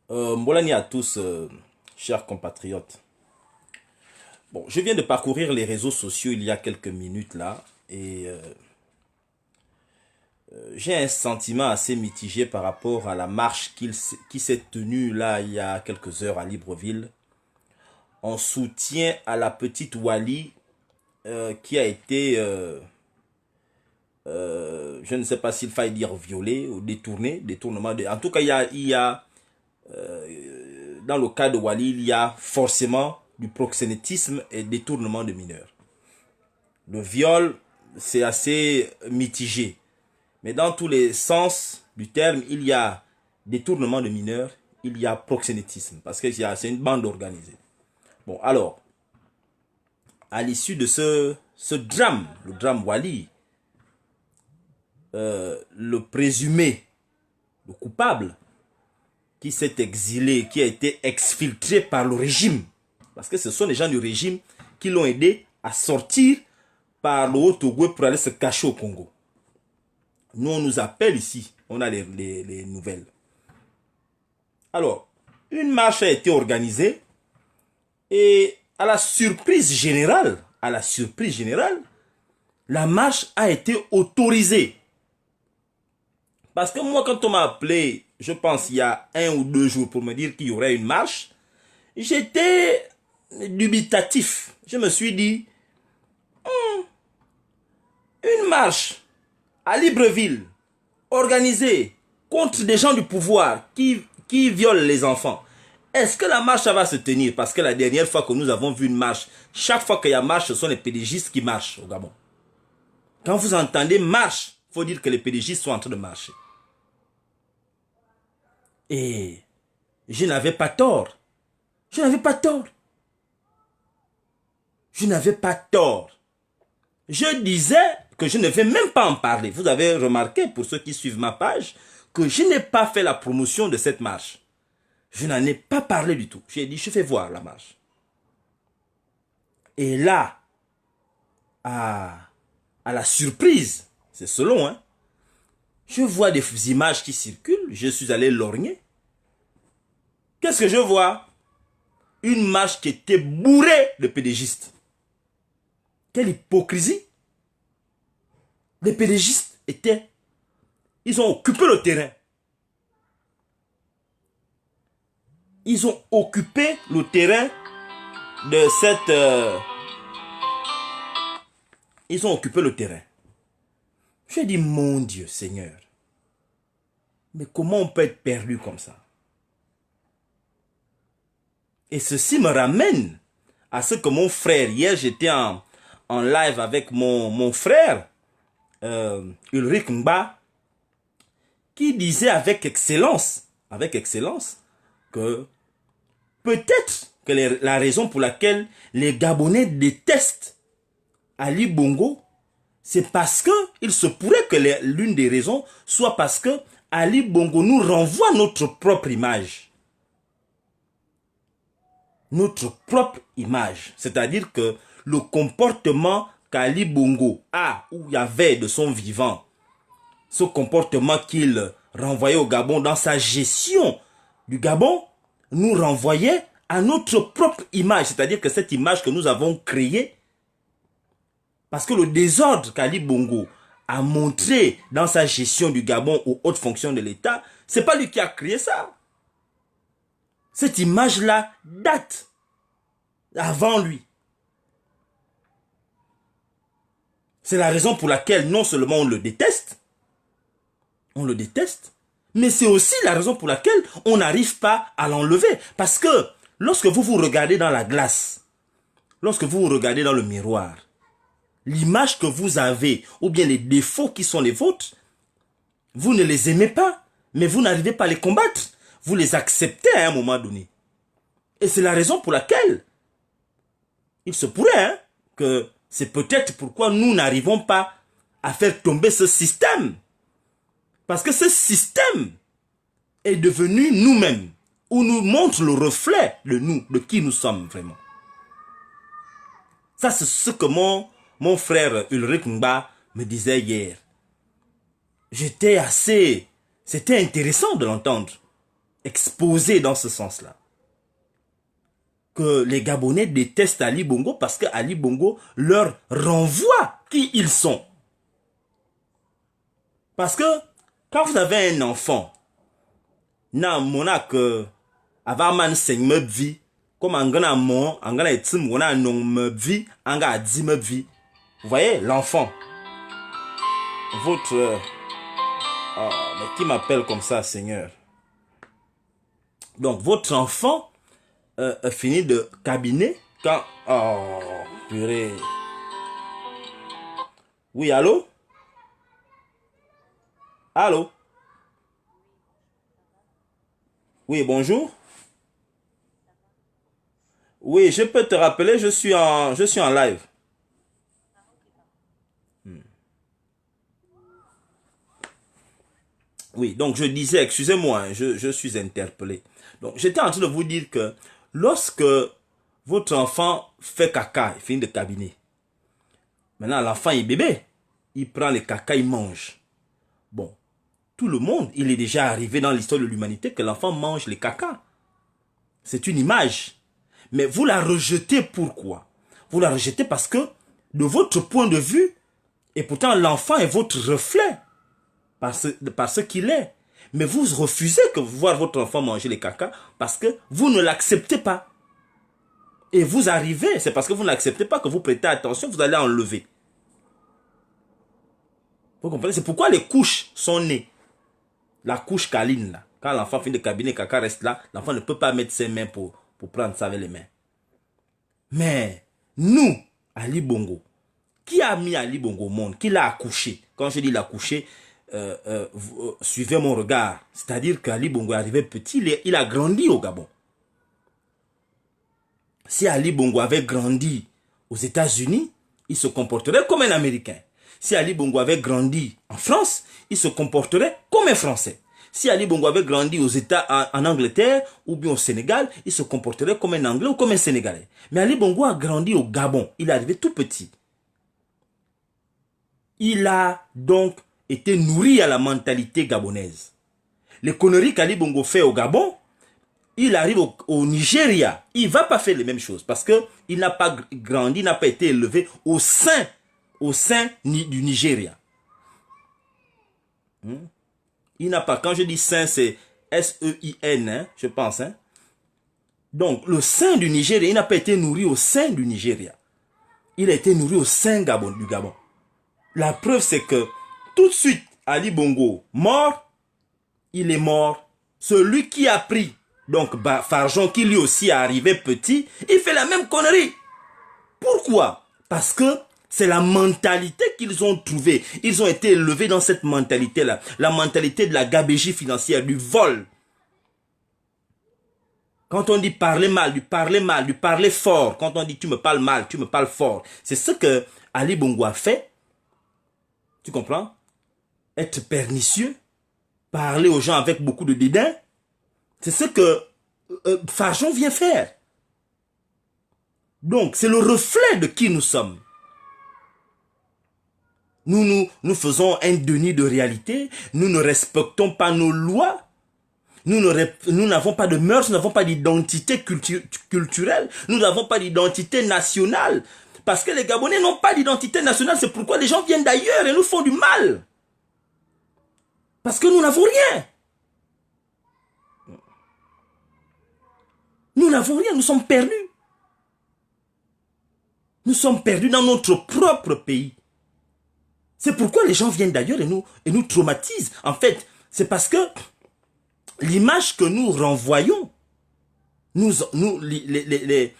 Mbolani à tous, chers compatriotes. Bon, je viens de parcourir les réseaux sociaux il y a quelques minutes là et j'ai un sentiment assez mitigé par rapport à la marche qui s'est tenue là il y a quelques heures à Libreville en soutien à la petite Wally qui a été, je ne sais pas s'il faille dire violée ou détournée, détournement de... En tout cas, dans le cas de Wally, il y a forcément du proxénétisme et détournement de mineurs. Le viol, c'est assez mitigé. Mais dans tous les sens du terme, il y a détournement de mineurs, il y a proxénétisme. Parce que c'est une bande organisée. Bon, alors, à l'issue de ce drame, le drame Wally, le présumé, le coupable, qui s'est exilé, qui a été exfiltré par le régime. Parce que ce sont les gens du régime qui l'ont aidé à sortir par le Haut-Togo pour aller se cacher au Congo. Nous, on nous appelle ici. On a les nouvelles. Alors, une marche a été organisée et à la surprise générale, la marche a été autorisée. Parce que moi, quand on m'a appelé, je pense il y a 1 ou 2 jours pour me dire qu'il y aurait une marche, j'étais dubitatif. Je me suis dit, une marche à Libreville, organisée contre des gens du pouvoir qui violent les enfants. Est-ce que la marche va se tenir? Parce que la dernière fois que nous avons vu une marche, chaque fois qu'il y a marche, ce sont les pédégistes qui marchent au Gabon. Quand vous entendez marche, il faut dire que les pédégistes sont en train de marcher. Et je n'avais pas tort. Je n'avais pas tort. Je n'avais pas tort. Je disais que je ne vais même pas en parler. Vous avez remarqué, pour ceux qui suivent ma page, que je n'ai pas fait la promotion de cette marche. Je n'en ai pas parlé du tout. J'ai dit, je fais voir la marche. Et là, à la surprise, c'est selon, hein, je vois des images qui circulent. Je suis allé lorgner. Qu'est-ce que je vois? Une marche qui était bourrée de pédégistes. Quelle hypocrisie! Les pédégistes ils ont occupé le terrain. Ils ont occupé le terrain de cette... ils ont occupé le terrain. J'ai dit, mon Dieu, Seigneur, mais comment on peut être perdu comme ça? Et ceci me ramène à ce que mon frère, hier j'étais en live avec mon frère, Ulrich Mba, qui disait avec excellence, que peut-être que la raison pour laquelle les Gabonais détestent Ali Bongo, c'est parce que il se pourrait que l'une des raisons soit parce que Ali Bongo nous renvoie notre propre image. Notre propre image. C'est-à-dire que le comportement qu'Ali Bongo a ou il y avait de son vivant, ce comportement qu'il renvoyait au Gabon dans sa gestion du Gabon, nous renvoyait à notre propre image. C'est-à-dire que cette image que nous avons créée, parce que le désordre qu'Ali Bongo a montré dans sa gestion du Gabon aux hautes fonctions de l'État, c'est pas lui qui a créé ça. Cette image-là date avant lui. C'est la raison pour laquelle non seulement on le déteste, mais c'est aussi la raison pour laquelle on n'arrive pas à l'enlever. Parce que lorsque vous vous regardez dans la glace, lorsque vous vous regardez dans le miroir, l'image que vous avez, ou bien les défauts qui sont les vôtres, vous ne les aimez pas, mais vous n'arrivez pas à les combattre. Vous les acceptez à un moment donné. Et c'est la raison pour laquelle il se pourrait que c'est peut-être pourquoi nous n'arrivons pas à faire tomber ce système. Parce que ce système est devenu nous-mêmes, ou nous montre le reflet de nous, de qui nous sommes vraiment. Ça, c'est ce que mon frère Ulrich Mba me disait hier. C'était intéressant de l'entendre. exposé dans ce sens-là. Que les Gabonais détestent Ali Bongo parce que Ali Bongo leur renvoie qui ils sont. Parce que quand vous avez un enfant, na mona que avant man seng me vie, comme angana mon, angana etim wona non me vie, anga di me vie. Vous voyez l'enfant. Votre mais qui m'appelle comme ça, Seigneur? Donc votre enfant finit de cabinet quand oh purée. Oui, allô? Allô? Oui, bonjour. Oui, je peux te rappeler, je suis en live. Oui, donc je disais, excusez-moi, hein, je suis interpellé. Donc j'étais en train de vous dire que lorsque votre enfant fait caca, il finit de cabiner. Maintenant, l'enfant est bébé. Il prend le caca, il mange. Bon, tout le monde, il est déjà arrivé dans l'histoire de l'humanité que l'enfant mange le caca. C'est une image. Mais vous la rejetez pourquoi? Vous la rejetez parce que, de votre point de vue, et pourtant l'enfant est votre reflet, parce qu'il est. Mais vous refusez de voir votre enfant manger les caca parce que vous ne l'acceptez pas. Et vous arrivez, c'est parce que vous n'acceptez pas que vous prêtez attention, vous allez enlever. Vous comprenez? C'est pourquoi les couches sont nées. La couche câline, là. Quand l'enfant finit de cabiner, caca reste là, l'enfant ne peut pas mettre ses mains pour prendre ça avec les mains. Mais nous, Ali Bongo, qui a mis Ali Bongo au monde? Qui l'a accouché? Quand je dis l'accouché, suivez mon regard. C'est-à-dire qu'Ali Bongo est arrivé petit, il a grandi au Gabon. Si Ali Bongo avait grandi aux États-Unis, il se comporterait comme un Américain. Si Ali Bongo avait grandi en France, il se comporterait comme un Français. Si Ali Bongo avait grandi en Angleterre ou bien au Sénégal, il se comporterait comme un Anglais ou comme un Sénégalais. Mais Ali Bongo a grandi au Gabon. Il est arrivé tout petit. Il a donc été nourri à la mentalité gabonaise. Les conneries qu'Ali Bongo fait au Gabon, il arrive au Nigeria, il ne va pas faire les mêmes choses parce qu'il n'a pas grandi, il n'a pas été élevé au sein du Nigeria. Il n'a pas, quand je dis sein, c'est S-E-I-N, hein, je pense. Hein. Donc, le sein du Nigeria, il n'a pas été nourri au sein du Nigeria. Il a été nourri au sein du Gabon. La preuve, c'est que tout de suite, Ali Bongo mort, il est mort. Celui qui a pris, donc Farjon, qui lui aussi est arrivé petit, il fait la même connerie. Pourquoi? Parce que c'est la mentalité qu'ils ont trouvée. Ils ont été élevés dans cette mentalité-là. La mentalité de la gabégie financière, du vol. Quand on dit parler mal, du parler fort. Quand on dit tu me parles mal, tu me parles fort. C'est ce que Ali Bongo a fait. Tu comprends? Être pernicieux. Parler aux gens avec beaucoup de dédain. C'est ce que Farjon vient faire. Donc, c'est le reflet de qui nous sommes. Nous faisons un déni de réalité. Nous ne respectons pas nos lois. Nous n'avons pas de mœurs, nous n'avons pas d'identité culturelle. Nous n'avons pas d'identité nationale. Parce que les Gabonais n'ont pas d'identité nationale. C'est pourquoi les gens viennent d'ailleurs et nous font du mal. Parce que nous n'avons rien. Nous n'avons rien, nous sommes perdus. Nous sommes perdus dans notre propre pays. C'est pourquoi les gens viennent d'ailleurs et nous traumatisent. En fait, c'est parce que l'image que nous renvoyons, les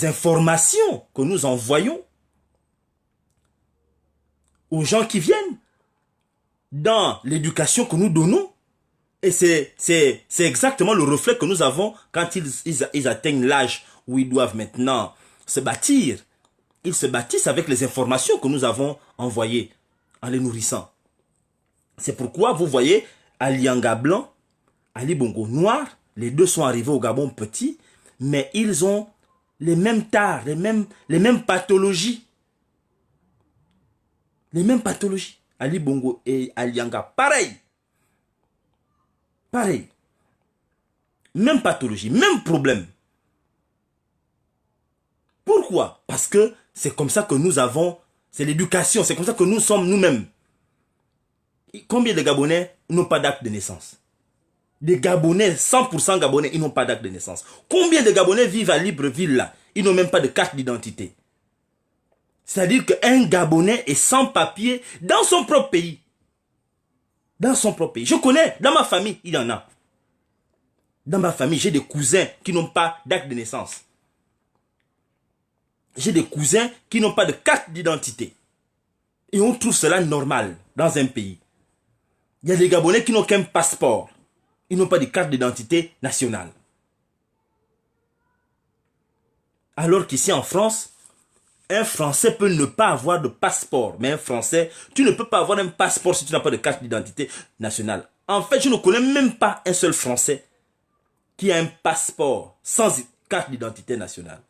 informations que nous envoyons aux gens qui viennent, dans l'éducation que nous donnons, et c'est exactement le reflet que nous avons quand ils atteignent l'âge où ils doivent maintenant se bâtir. Ils se bâtissent avec les informations que nous avons envoyées en les nourrissant. C'est pourquoi vous voyez Alianga blanc, Ali Bongo noir, les deux sont arrivés au Gabon petit, mais ils ont les mêmes tares, les mêmes pathologies. Les mêmes pathologies. Ali Bongo et Alianga, pareil. Pareil. Même pathologie, même problème. Pourquoi? Parce que c'est comme ça que nous avons, c'est l'éducation, c'est comme ça que nous sommes nous-mêmes. Combien de Gabonais n'ont pas d'acte de naissance? Des Gabonais, 100% Gabonais, ils n'ont pas d'acte de naissance. Combien de Gabonais vivent à Libreville là? Ils n'ont même pas de carte d'identité. C'est-à-dire qu'un Gabonais est sans papier dans son propre pays. Dans son propre pays. Je connais, dans ma famille, il y en a. Dans ma famille, j'ai des cousins qui n'ont pas d'acte de naissance. J'ai des cousins qui n'ont pas de carte d'identité. Et on trouve cela normal dans un pays. Il y a des Gabonais qui n'ont qu'un passeport. Ils n'ont pas de carte d'identité nationale. Alors qu'ici en France, un Français peut ne pas avoir de passeport. Mais un Français, tu ne peux pas avoir un passeport si tu n'as pas de carte d'identité nationale. En fait, je ne connais même pas un seul Français qui a un passeport sans carte d'identité nationale.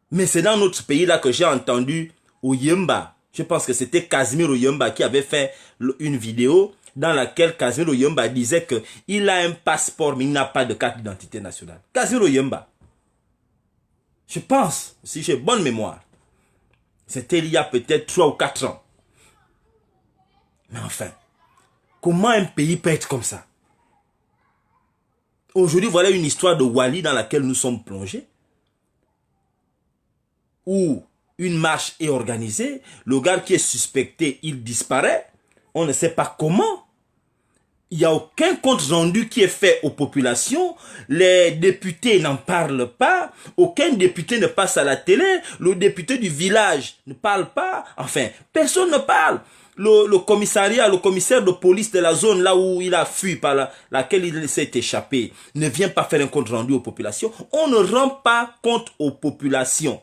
Mais c'est dans notre pays là que j'ai entendu Oyemba. Je pense que c'était Casimir Oyemba qui avait fait une vidéo dans laquelle Casimir Oyemba disait qu'il a un passeport mais il n'a pas de carte d'identité nationale. Casimir Oyemba. Je pense, si j'ai bonne mémoire, c'était il y a peut-être 3 ou 4 ans. Mais enfin, comment un pays peut être comme ça? Aujourd'hui, voilà une histoire de Wali dans laquelle nous sommes plongés. Où une marche est organisée, le gars qui est suspecté, il disparaît. On ne sait pas comment. Il n'y a aucun compte rendu qui est fait aux populations. Les députés n'en parlent pas. Aucun député ne passe à la télé. Le député du village ne parle pas. Enfin, personne ne parle. Le commissariat, le commissaire de police de la zone là où il a fui, par laquelle il s'est échappé, ne vient pas faire un compte rendu aux populations. On ne rend pas compte aux populations.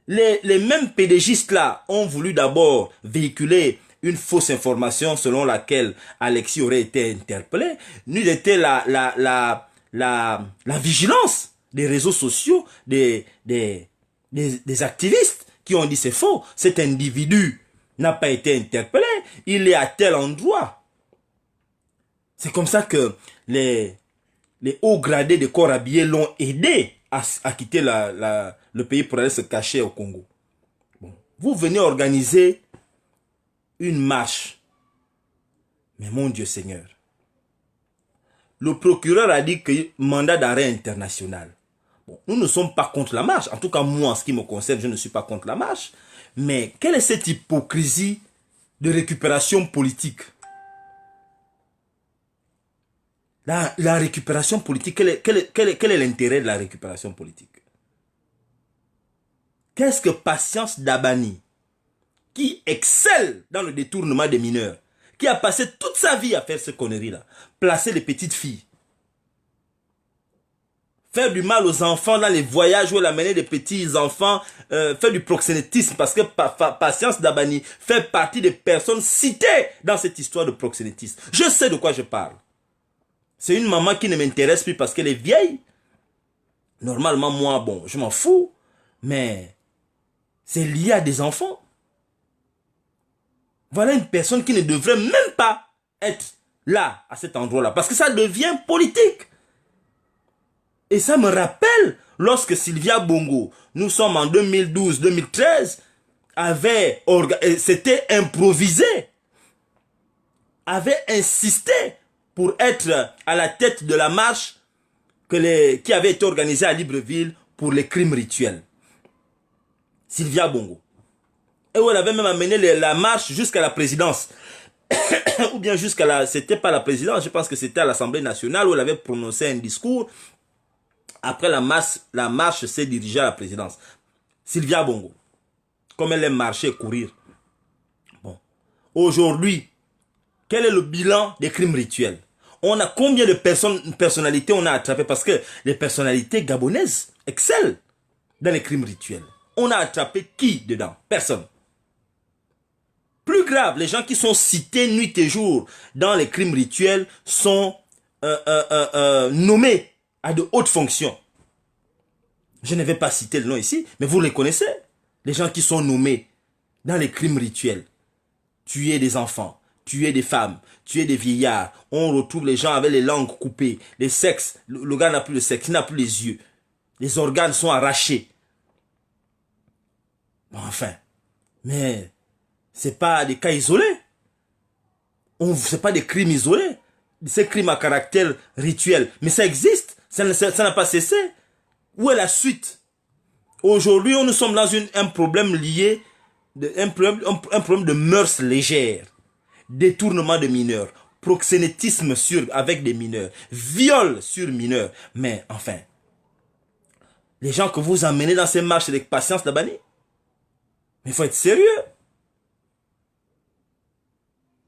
Les mêmes pédégistes là ont voulu d'abord véhiculer une fausse information selon laquelle Alexis aurait été interpellé. N'eût été la vigilance des réseaux sociaux, des activistes qui ont dit c'est faux. Cet individu n'a pas été interpellé. Il est à tel endroit. C'est comme ça que les hauts gradés des corps habillés l'ont aidé à quitter le pays pour aller se cacher au Congo. Bon. Vous venez organiser une marche. Mais mon Dieu Seigneur. Le procureur a dit que mandat d'arrêt international. Bon, nous ne sommes pas contre la marche. En tout cas, moi, en ce qui me concerne, je ne suis pas contre la marche. Mais quelle est cette hypocrisie de récupération politique? La récupération politique, quel est l'intérêt de la récupération politique? Qu'est-ce que Patience Dabani, qui excelle dans le détournement des mineurs, qui a passé toute sa vie à faire ces conneries-là, placer les petites filles, faire du mal aux enfants dans les voyages où elle amenait des petits enfants, faire du proxénétisme, parce que Patience Dabani fait partie des personnes citées dans cette histoire de proxénétisme. Je sais de quoi je parle. C'est une maman qui ne m'intéresse plus parce qu'elle est vieille. Normalement, moi, bon, je m'en fous. Mais c'est lié à des enfants. Voilà une personne qui ne devrait même pas être là, à cet endroit-là. Parce que ça devient politique. Et ça me rappelle lorsque Sylvia Bongo, nous sommes en 2012-2013, s'était improvisé, avait insisté pour être à la tête de la marche qui avait été organisée à Libreville pour les crimes rituels. Sylvia Bongo. Et où elle avait même amené la marche jusqu'à la présidence. Ou bien jusqu'à la... C'était pas la présidence, je pense que c'était à l'Assemblée nationale où elle avait prononcé un discours. Après la marche s'est dirigée à la présidence. Sylvia Bongo. Comme elle aime marcher et courir. Bon. Aujourd'hui, quel est le bilan des crimes rituels? On a combien de personnalités on a attrapées? Parce que les personnalités gabonaises excellent dans les crimes rituels. On a attrapé qui dedans? Personne. Plus grave, les gens qui sont cités nuit et jour dans les crimes rituels sont nommés à de hautes fonctions. Je ne vais pas citer le nom ici, mais vous les connaissez. Les gens qui sont nommés dans les crimes rituels. Tuer des enfants, tuer des femmes, tuer des vieillards. On retrouve les gens avec les langues coupées, les sexes. Le gars n'a plus le sexe, il n'a plus les yeux. Les organes sont arrachés. Bon, enfin, mais c'est pas des cas isolés. C'est pas des crimes isolés. Ces crimes à caractère rituel. Mais ça existe. Ça n'a pas cessé. Où est la suite? Aujourd'hui, nous sommes dans un problème lié, un problème de mœurs légères, détournement de mineurs, proxénétisme avec des mineurs, viol sur mineurs. Mais enfin, les gens que vous emmenez dans ces marches avec patience d'Abani, mais il faut être sérieux.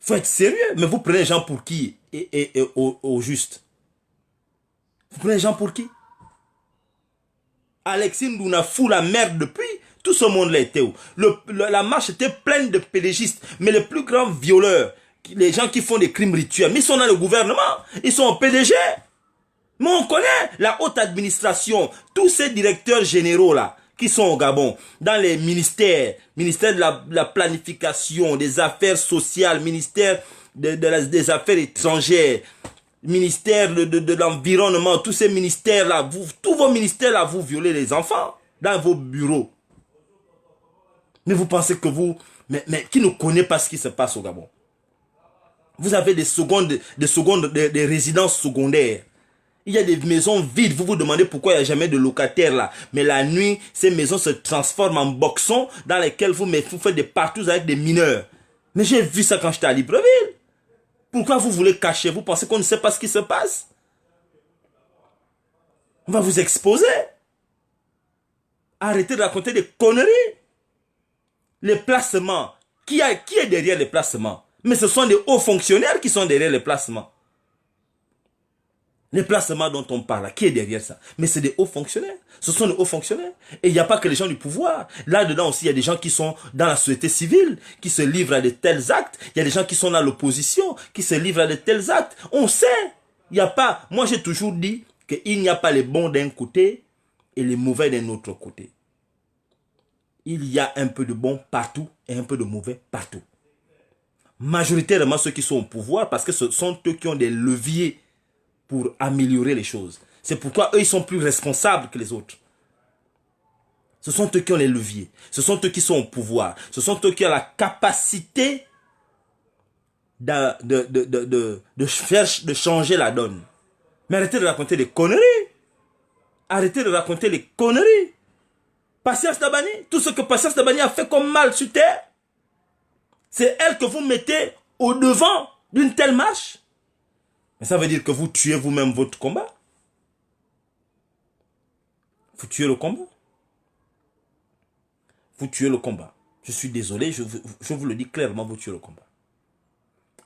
Il faut être sérieux. Mais vous prenez les gens pour qui et au juste? Vous prenez les gens pour qui? Alexis Ndouna fout la merde depuis. Tout ce monde-là était où? La marche était pleine de pédégistes. Mais les plus grands violeurs, les gens qui font des crimes rituels, mais ils sont dans le gouvernement. Ils sont au PDG. Mais on connaît la haute administration. Tous ces directeurs généraux là, qui sont au Gabon, dans les ministères, ministère de la planification, des affaires sociales, ministère des affaires étrangères, ministère de l'environnement, tous ces ministères-là, tous vos ministères-là, vous violez les enfants dans vos bureaux. Mais vous pensez que vous... Mais qui ne connaît pas ce qui se passe au Gabon? Vous avez des résidences secondaires. Il y a des maisons vides. Vous vous demandez pourquoi il n'y a jamais de locataires là. Mais la nuit, ces maisons se transforment en boxons dans lesquels vous faites des partous avec des mineurs. Mais j'ai vu ça quand j'étais à Libreville. Pourquoi vous voulez cacher? Vous pensez qu'on ne sait pas ce qui se passe? On va vous exposer. Arrêtez de raconter des conneries. Les placements. Qui est derrière les placements? Mais ce sont des hauts fonctionnaires qui sont derrière les placements. Les placements dont on parle, qui est derrière ça? Mais c'est des hauts fonctionnaires. Ce sont des hauts fonctionnaires. Et il n'y a pas que les gens du pouvoir. Là-dedans aussi, il y a des gens qui sont dans la société civile, qui se livrent à de tels actes. Il y a des gens qui sont dans l'opposition, qui se livrent à de tels actes. On sait. Il n'y a pas... Moi, j'ai toujours dit qu'il n'y a pas les bons d'un côté et les mauvais d'un autre côté. Il y a un peu de bons partout et un peu de mauvais partout. Majoritairement ceux qui sont au pouvoir, parce que ce sont eux qui ont des leviers pour améliorer les choses. C'est pourquoi eux, ils sont plus responsables que les autres. Ce sont eux qui ont les leviers. Ce sont eux qui sont au pouvoir. Ce sont eux qui ont la capacité de changer la donne. Mais arrêtez de raconter des conneries. Arrêtez de raconter les conneries. Patience Dabani, tout ce que Patience Dabani a fait comme mal sur terre, c'est elle que vous mettez au devant d'une telle marche. Mais ça veut dire que vous tuez vous-même votre combat. Vous tuez le combat. Vous tuez le combat. Je suis désolé, je vous le dis clairement, vous tuez le combat.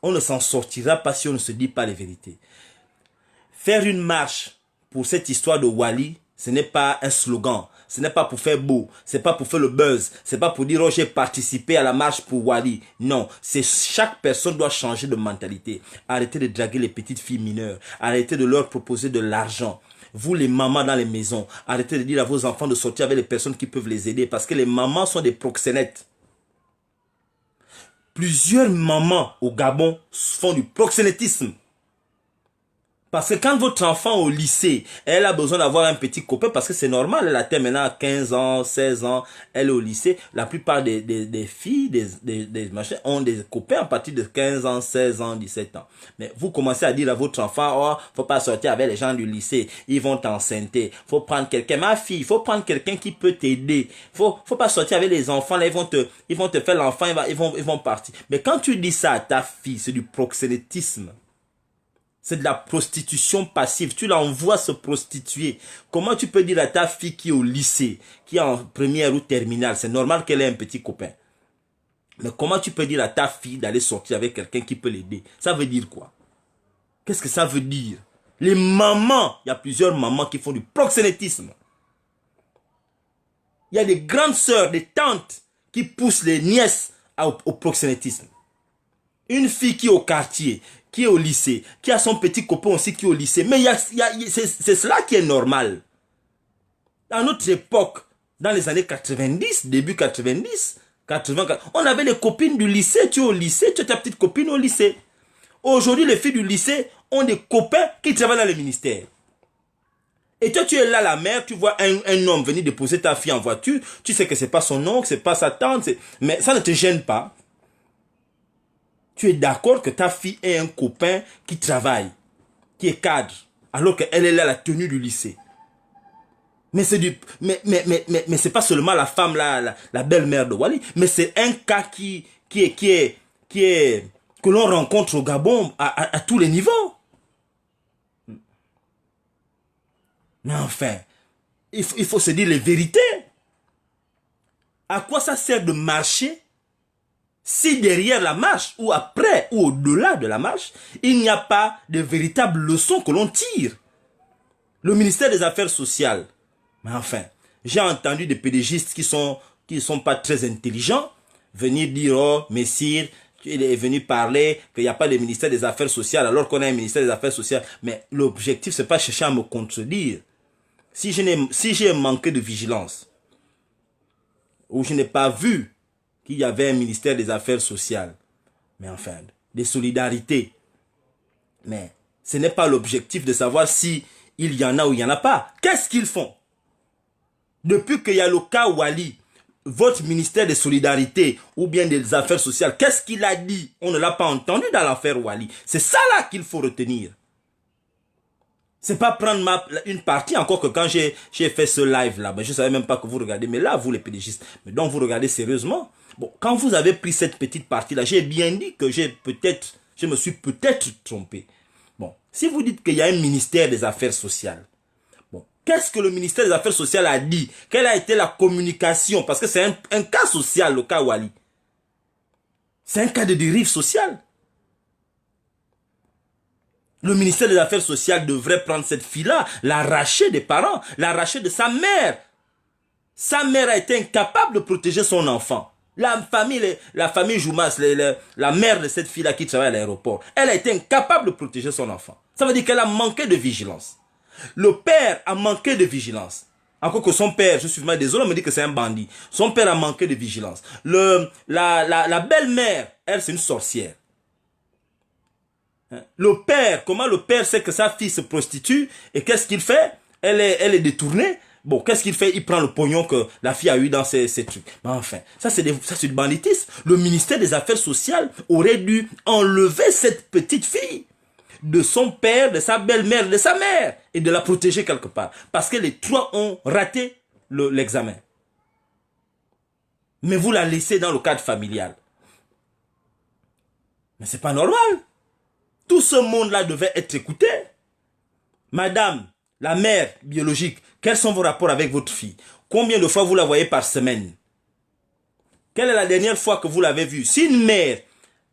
On ne s'en sortira pas si on ne se dit pas les vérités. Faire une marche pour cette histoire de Wally, ce n'est pas un slogan. Ce n'est pas pour faire beau, c'est pas pour faire le buzz, c'est pas pour dire oh j'ai participé à la marche pour Wally. Non, c'est chaque personne doit changer de mentalité. Arrêtez de draguer les petites filles mineures, arrêtez de leur proposer de l'argent. Vous les mamans dans les maisons, arrêtez de dire à vos enfants de sortir avec les personnes qui peuvent les aider parce que les mamans sont des proxénètes. Plusieurs mamans au Gabon font du proxénétisme. Parce que quand votre enfant au lycée, elle a besoin d'avoir un petit copain, parce que c'est normal, elle atteint maintenant 15 ans, 16 ans, elle est au lycée. La plupart des filles, des machins, ont des copains à partir de 15 ans, 16 ans, 17 ans. Mais vous commencez à dire à votre enfant, oh, faut pas sortir avec les gens du lycée, ils vont t'enceinter. Faut prendre quelqu'un, ma fille, faut prendre quelqu'un qui peut t'aider. Faut pas sortir avec les enfants, là, ils vont te faire l'enfant, ils vont partir. Mais quand tu dis ça à ta fille, c'est du proxénétisme. C'est de la prostitution passive. Tu l'envoies se prostituer. Comment tu peux dire à ta fille qui est au lycée, qui est en première ou terminale, c'est normal qu'elle ait un petit copain. Mais comment tu peux dire à ta fille d'aller sortir avec quelqu'un qui peut l'aider? Ça veut dire quoi? Qu'est-ce que ça veut dire? Les mamans, il y a plusieurs mamans qui font du proxénétisme. Il y a des grandes sœurs, des tantes qui poussent les nièces au proxénétisme. Une fille qui est au quartier, qui est au lycée, qui a son petit copain aussi qui est au lycée. Mais c'est cela qui est normal. À notre époque, dans les années 90, début 90, 84. On avait les copines du lycée, tu es au lycée, tu as ta petite copine au lycée. Aujourd'hui, les filles du lycée ont des copains qui travaillent dans le ministère. Et toi, tu es là, la mère, tu vois un homme venir déposer ta fille en voiture, tu sais que c'est pas son oncle, c'est pas sa tante, mais ça ne te gêne pas. Tu es d'accord que ta fille ait un copain qui travaille, qui est cadre, alors qu'elle est là, la tenue du lycée. Mais c'est mais c'est pas seulement la femme là, la belle-mère de Wally, mais c'est un cas que l'on rencontre au Gabon à tous les niveaux. Mais enfin, il faut se dire les vérités. À quoi ça sert de marcher si derrière la marche, ou après, ou au-delà de la marche, il n'y a pas de véritable leçon que l'on tire? Le ministère des Affaires sociales, mais enfin, j'ai entendu des pédégistes qui sont pas très intelligents venir dire, oh, messire, il est venu parler qu'il n'y a pas de ministère des Affaires sociales alors qu'on a un ministère des Affaires sociales. Mais l'objectif, c'est pas chercher à me contredire. Si j'ai manqué de vigilance, ou je n'ai pas vu qu'il y avait un ministère des Affaires sociales, mais enfin, des solidarités, mais ce n'est pas l'objectif de savoir si il y en a ou il n'y en a pas. Qu'est-ce qu'ils font? Depuis qu'il y a le cas Wally, votre ministère des Solidarités ou bien des Affaires sociales, qu'est-ce qu'il a dit? On ne l'a pas entendu dans l'affaire Wally. C'est ça là qu'il faut retenir. C'est pas prendre une partie, encore que quand j'ai fait ce live là, ben je savais même pas que vous regardez, mais là, vous les pédégistes, mais donc vous regardez sérieusement. Bon, quand vous avez pris cette petite partie là, j'ai bien dit que je me suis peut-être trompé. Bon, si vous dites qu'il y a un ministère des Affaires sociales, bon, qu'est-ce que le ministère des Affaires sociales a dit? Quelle a été la communication? Parce que c'est un cas social, le cas Wally. C'est un cas de dérive sociale. Le ministère des Affaires sociales devrait prendre cette fille-là, l'arracher des parents, l'arracher de sa mère. Sa mère a été incapable de protéger son enfant. La famille Joumas, la mère de cette fille-là qui travaille à l'aéroport, elle a été incapable de protéger son enfant. Ça veut dire qu'elle a manqué de vigilance. Le père a manqué de vigilance. Encore que son père, je suis vraiment désolé, on me dit que c'est un bandit. Son père a manqué de vigilance. La belle-mère, elle, c'est une sorcière. Le père, comment le père sait que sa fille se prostitue et qu'est-ce qu'il fait? Elle est détournée. Bon, qu'est-ce qu'il fait? Il prend le pognon que la fille a eu dans ses trucs. Mais enfin, ça c'est du banditisme. Le ministère des Affaires sociales aurait dû enlever cette petite fille de son père, de sa belle-mère, de sa mère et de la protéger quelque part. Parce que les trois ont raté l'examen. Mais vous la laissez dans le cadre familial. Mais c'est pas normal. Tout ce monde-là devait être écouté. Madame, la mère biologique, quels sont vos rapports avec votre fille? Combien de fois vous la voyez par semaine? Quelle est la dernière fois que vous l'avez vue? Si une mère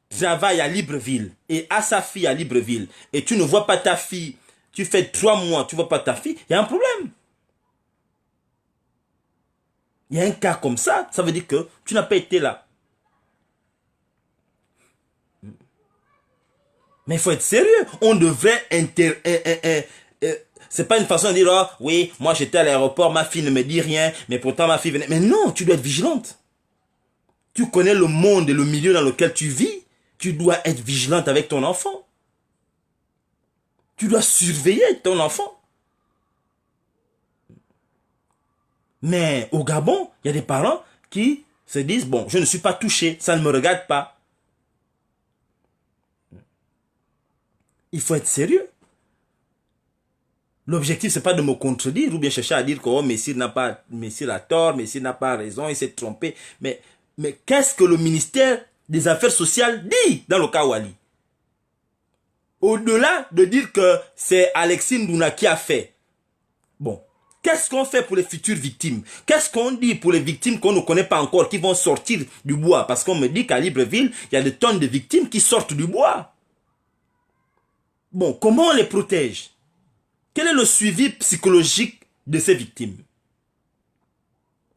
travaille à Libreville et a sa fille à Libreville et tu ne vois pas ta fille, tu fais 3 mois, tu ne vois pas ta fille, il y a un problème. Il y a un cas comme ça, ça veut dire que tu n'as pas été là. Mais il faut être sérieux. On devrait c'est pas une façon de dire, oh, oui, moi j'étais à l'aéroport, ma fille ne me dit rien, mais pourtant ma fille venait. Mais non, tu dois être vigilante. Tu connais le monde et le milieu dans lequel tu vis. Tu dois être vigilante avec ton enfant. Tu dois surveiller ton enfant. Mais au Gabon, il y a des parents qui se disent, bon, je ne suis pas touché, ça ne me regarde pas. Il faut être sérieux. L'objectif, c'est pas de me contredire ou bien chercher à dire que oh, Messire a tort, Messire n'a pas raison, il s'est trompé. Mais qu'est-ce que le ministère des Affaires sociales dit dans le cas Wally? Au-delà de dire que c'est Alexis Ndouna qui a fait. Bon, qu'est-ce qu'on fait pour les futures victimes? Qu'est-ce qu'on dit pour les victimes qu'on ne connaît pas encore, qui vont sortir du bois? Parce qu'on me dit qu'à Libreville, il y a des tonnes de victimes qui sortent du bois. Bon, comment on les protège? Quel est le suivi psychologique de ces victimes?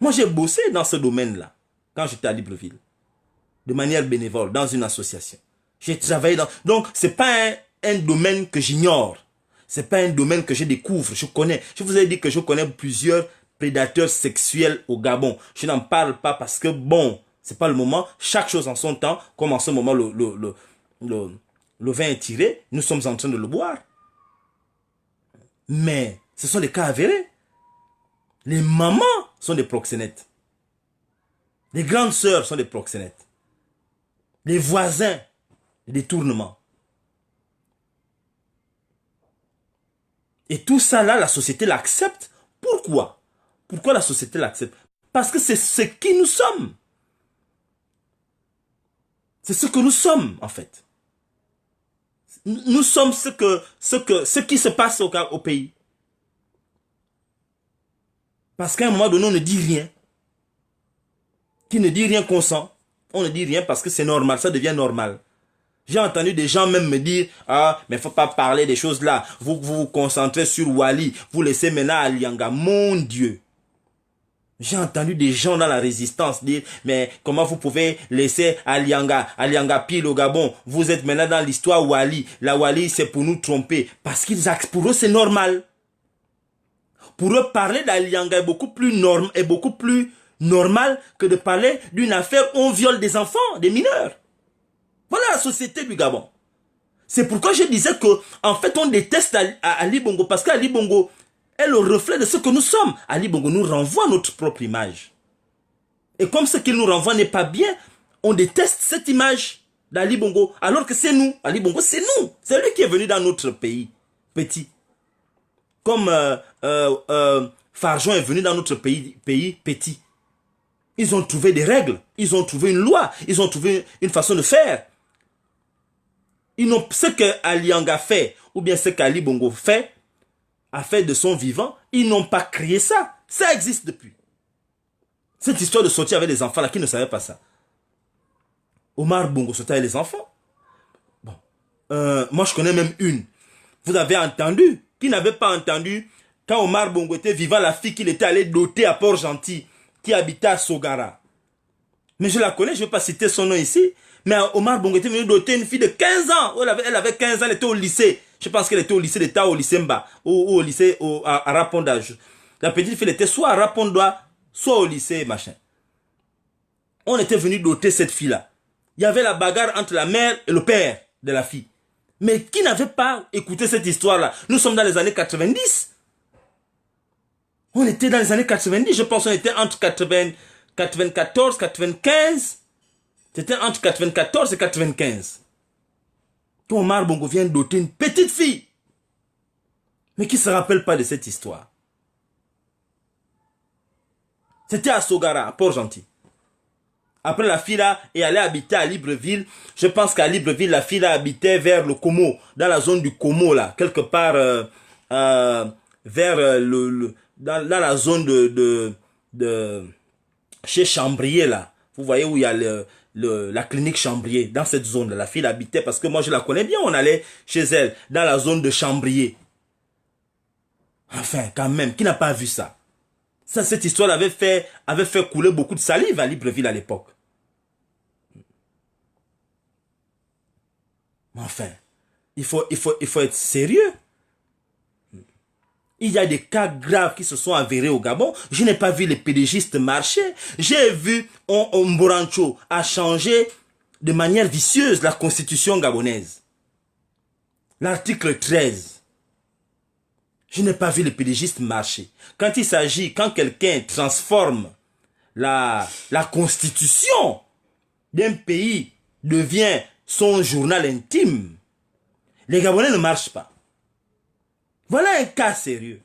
Moi, j'ai bossé dans ce domaine-là, quand j'étais à Libreville, de manière bénévole, dans une association. J'ai travaillé dans... Donc, ce n'est pas un domaine que j'ignore. Ce n'est pas un domaine que je découvre. Je connais. Je vous ai dit que je connais plusieurs prédateurs sexuels au Gabon. Je n'en parle pas parce que, bon, C'est pas le moment. Chaque chose en son temps, comme en ce moment le vin est tiré, nous sommes en train de le boire. Mais ce sont des cas avérés. Les mamans sont des proxénètes. Les grandes sœurs sont des proxénètes. Les voisins, des détournements. Et tout ça là, la société l'accepte. Pourquoi? Pourquoi la société l'accepte? Parce que c'est ce qui nous sommes. C'est ce que nous sommes, en fait. Nous sommes ce qui se passe au pays. Parce qu'à un moment donné, on ne dit rien. Qui ne dit rien consent. On ne dit rien parce que c'est normal, ça devient normal. J'ai entendu des gens même me dire, ah, mais il ne faut pas parler des choses là. Vous concentrez sur Wali. Vous laissez maintenant Alianga. Mon Dieu. J'ai entendu des gens dans la résistance dire, mais comment vous pouvez laisser Alianga pile au Gabon. Vous êtes maintenant dans l'histoire Wali. La Wali, c'est pour nous tromper. Parce qu'ils pour eux, c'est normal. Pour eux, parler d'Alianga est beaucoup plus normal que de parler d'une affaire où on viole des enfants, des mineurs. Voilà la société du Gabon. C'est pourquoi je disais que, en fait, on déteste Ali Bongo parce qu'Ali Bongo est le reflet de ce que nous sommes. Ali Bongo nous renvoie notre propre image. Et comme ce qu'il nous renvoie n'est pas bien, on déteste cette image d'Ali Bongo, alors que c'est nous. Ali Bongo, c'est nous. C'est lui qui est venu dans notre pays, petit. Comme Farjon est venu dans notre pays petit. Ils ont trouvé des règles, ils ont trouvé une loi, ils ont trouvé une façon de faire. Ce que Alianga fait, ou bien ce qu'Ali Bongo fait, a fait de son vivant, ils n'ont pas créé ça. Ça existe depuis. Cette histoire de sortir avec les enfants là, qui ne savait pas ça? Omar Bongo sortait avec les enfants. Bon. Moi je connais même une. Vous avez entendu? Qui n'avait pas entendu quand Omar Bongo était vivant, la fille qu'il était allé doter à Port-Gentil, qui habitait à Sogara. Mais je la connais, je ne vais pas citer son nom ici. Mais Omar Bongo était venu doter une fille de 15 ans. Elle avait 15 ans, elle était au lycée. Je pense qu'elle était au lycée d'État, au lycée Mba, ou au lycée à Raponda. La petite fille était soit à Raponda, soit au lycée, machin. On était venu doter cette fille-là. Il y avait la bagarre entre la mère et le père de la fille. Mais qui n'avait pas écouté cette histoire-là? Nous sommes dans les années 90. On était dans les années 90, je pense qu'on était entre 94, 95. C'était entre 94 et 95. Quand Omar Bongo vient doter une petite fille. Mais qui ne se rappelle pas de cette histoire? C'était à Sogara, à Port-Gentil. Après, la fille là est allée habiter à Libreville. Je pense qu'à Libreville, la fille là habitait vers le Como, dans la zone du Como là, quelque part vers dans la zone de chez Chambrier là. Vous voyez où il y a la clinique Chambrier, dans cette zone là. La fille habitait, parce que moi je la connais bien, on allait chez elle, dans la zone de Chambrier. Enfin, quand même, qui n'a pas vu ça? Cette histoire avait fait couler beaucoup de salive à Libreville à l'époque. Enfin, il faut être sérieux. Il y a des cas graves qui se sont avérés au Gabon. Je n'ai pas vu les pédégistes marcher. J'ai vu Mborancho a changé de manière vicieuse la constitution gabonaise. L'article 13. Je n'ai pas vu les pédégistes marcher. Quand quelqu'un transforme la constitution d'un pays, devient son journal intime, les Gabonais ne marchent pas. Voilà un cas sérieux.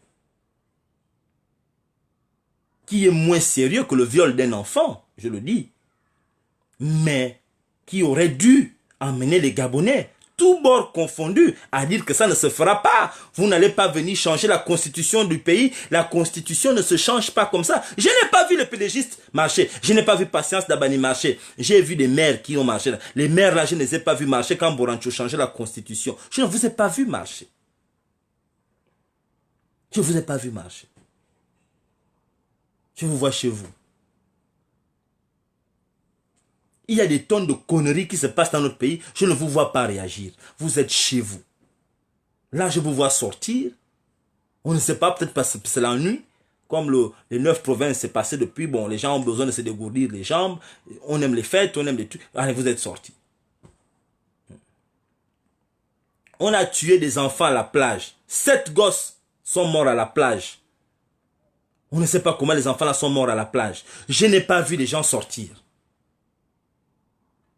Qui est moins sérieux que le viol d'un enfant, je le dis. Mais qui aurait dû emmener les Gabonais, tous bords confondus, à dire que ça ne se fera pas. Vous n'allez pas venir changer la constitution du pays. La constitution ne se change pas comme ça. Je n'ai pas vu les pédégistes marcher. Je n'ai pas vu Patience Dabani marcher. J'ai vu des maires qui ont marché. Les maires là, je ne les ai pas vus marcher quand Borancho changeait la constitution. Je ne vous ai pas vu marcher. Je ne vous ai pas vu marcher. Je vous vois chez vous. Il y a des tonnes de conneries qui se passent dans notre pays. Je ne vous vois pas réagir. Vous êtes chez vous. Là, je vous vois sortir. On ne sait pas, peut-être parce que c'est la nuit. comme les 9 provinces s'est passé depuis, bon, les gens ont besoin de se dégourdir les jambes, on aime les fêtes, on aime les trucs, allez, vous êtes sortis. On a tué des enfants à la plage. 7 gosses sont morts à la plage. On ne sait pas comment les enfants là sont morts à la plage. Je n'ai pas vu les gens sortir.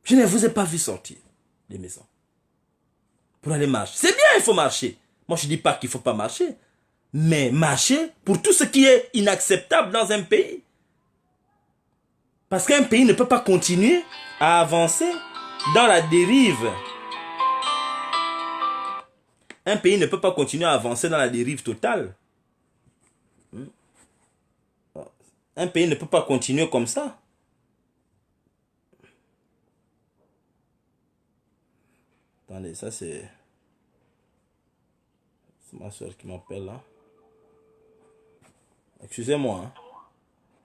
Je ne vous ai pas vu sortir des maisons pour aller marcher. C'est bien, il faut marcher. Moi, je ne dis pas qu'il ne faut pas marcher. Mais marcher pour tout ce qui est inacceptable dans un pays. Parce qu'un pays ne peut pas continuer à avancer dans la dérive. Un pays ne peut pas continuer à avancer dans la dérive totale. Un pays ne peut pas continuer comme ça. Attendez, ça c'est ma soeur qui m'appelle là. Excusez-moi. Hein.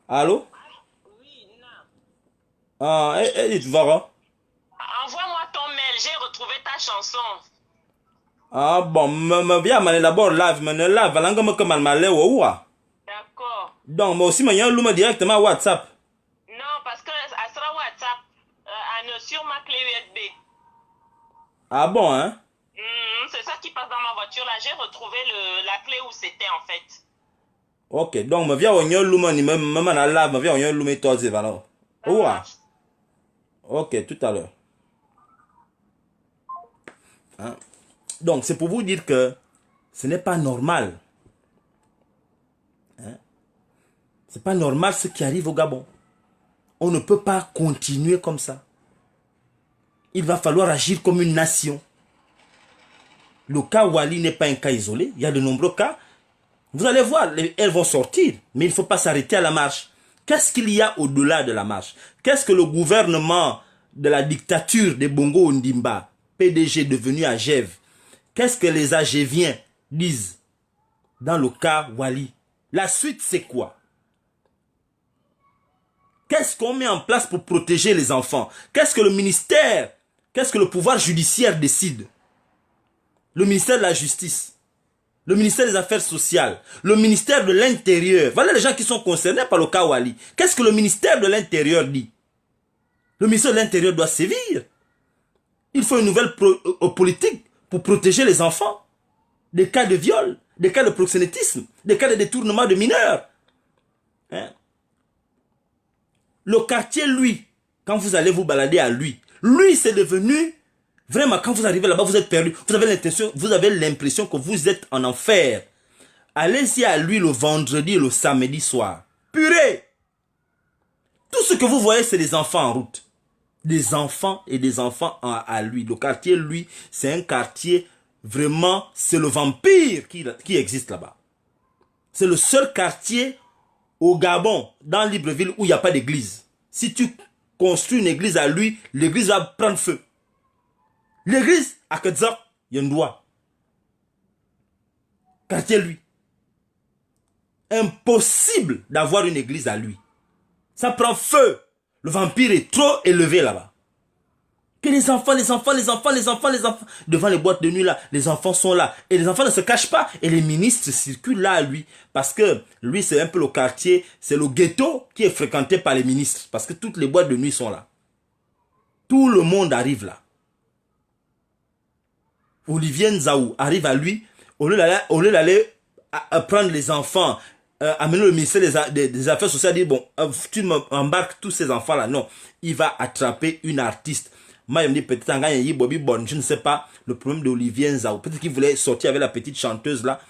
Allô? Oui, non. Ah, tu vas là? Envoie-moi ton mail, j'ai retrouvé ta chanson. Ah bon, me viens d'abord live, me live, valanga me comme malmalé ou ouah. D'accord. Donc, moi aussi, je vais directement à WhatsApp. Non, parce que ça sera WhatsApp sur ma clé USB. Ah bon, hein? C'est ça qui passe dans ma voiture là. J'ai retrouvé la clé où c'était en fait. Ok, donc, me viens au nyon luma ni même na live, me viens au nyon luma et toi, voilà. Ça Ouah. marche. Ok, tout à l'heure. Hein? Donc, c'est pour vous dire que ce n'est pas normal. Hein? C'est pas normal ce qui arrive au Gabon. On ne peut pas continuer comme ça. Il va falloir agir comme une nation. Le cas Wali n'est pas un cas isolé. Il y a de nombreux cas. Vous allez voir, elles vont sortir. Mais il ne faut pas s'arrêter à la marche. Qu'est-ce qu'il y a au-delà de la marche? Qu'est-ce que le gouvernement de la dictature des Bongo Ondimba, PDG devenu Agev, qu'est-ce que les Agéviens disent dans le cas Wali? La suite, c'est quoi? Qu'est-ce qu'on met en place pour protéger les enfants? Qu'est-ce que le ministère, qu'est-ce que le pouvoir judiciaire décide? Le ministère de la Justice, le ministère des Affaires sociales, le ministère de l'Intérieur. Voilà les gens qui sont concernés par le cas Wali. Qu'est-ce que le ministère de l'Intérieur dit? Le ministère de l'Intérieur doit sévir. Il faut une nouvelle politique pour protéger les enfants des cas de viol, des cas de proxénétisme, des cas de détournement de mineurs. Hein? Le quartier, lui, quand vous allez vous balader à lui, c'est devenu, vraiment, quand vous arrivez là-bas, vous êtes perdu. Vous avez l'impression que vous êtes en enfer. Allez-y à lui le vendredi et le samedi soir. Purée! Tout ce que vous voyez, c'est des enfants en route. Des enfants et des enfants à lui. Le quartier, lui, c'est un quartier, vraiment, c'est le vampire qui existe là-bas. C'est le seul quartier au Gabon, dans Libreville, où il n'y a pas d'église. Si tu construis une église à lui, l'église va prendre feu. L'église, à Kedzak, il y a une loi. Quartier, lui. Impossible d'avoir une église à lui. Ça prend feu. Le vampire est trop élevé là-bas. Que les enfants, devant les boîtes de nuit là, les enfants sont là. Et les enfants ne se cachent pas. Et les ministres circulent là, lui. Parce que lui, c'est un peu le quartier, c'est le ghetto qui est fréquenté par les ministres. Parce que toutes les boîtes de nuit sont là. Tout le monde arrive là. Olivier Nzaou arrive à lui, au lieu d'aller prendre les enfants, amener le ministère des Affaires sociales, dire bon, tu m'embarques tous ces enfants là. Non, il va attraper une artiste. Moi, il me dit peut-être en gagne Bobby Bon, je ne sais pas le problème d'Olivier Nzaou. Peut-être qu'il voulait sortir avec la petite chanteuse là,